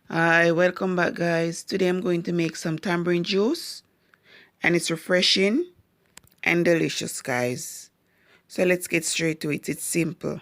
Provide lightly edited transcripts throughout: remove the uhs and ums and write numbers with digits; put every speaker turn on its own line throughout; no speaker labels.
Hi, welcome back guys. Today I'm going to make some tamarind juice and it's refreshing and delicious guys. So let's get straight to it. It's simple.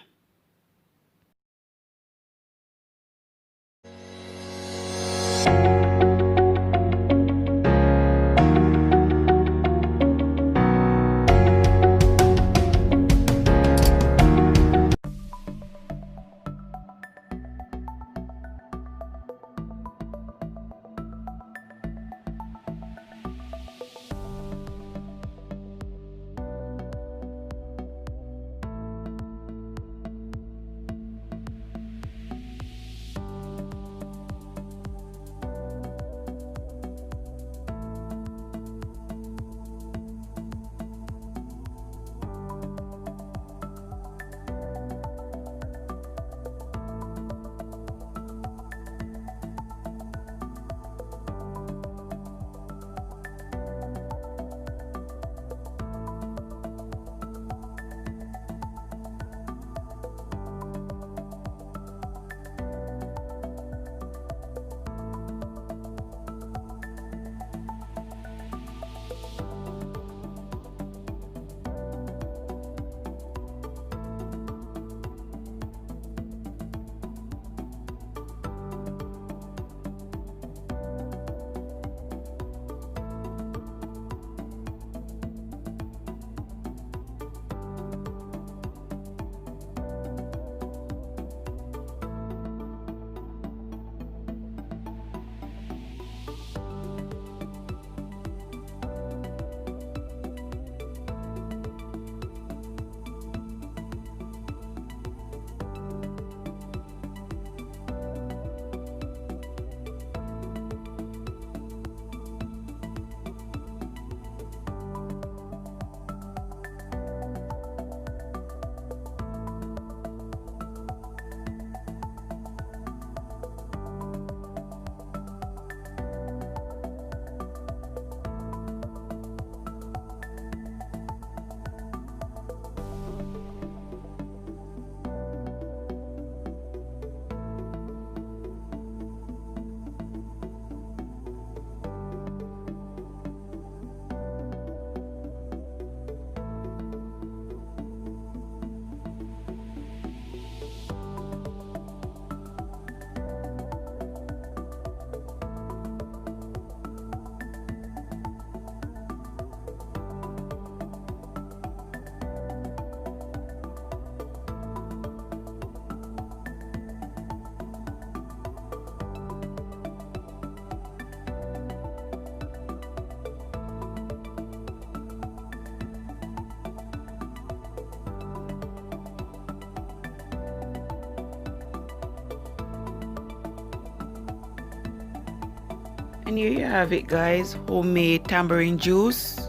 And here you have it guys, homemade tamarind juice.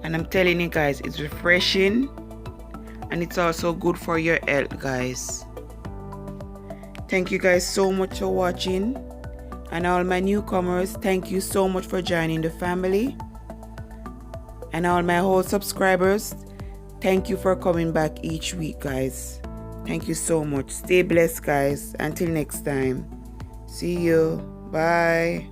And I'm telling you guys, it's refreshing and it's also good for your health guys. Thank you guys so much for watching, and all my newcomers, thank you so much for joining the family, and all my whole subscribers, thank you for coming back each week guys. Thank you so much. Stay blessed guys. Until next time, see you. Bye.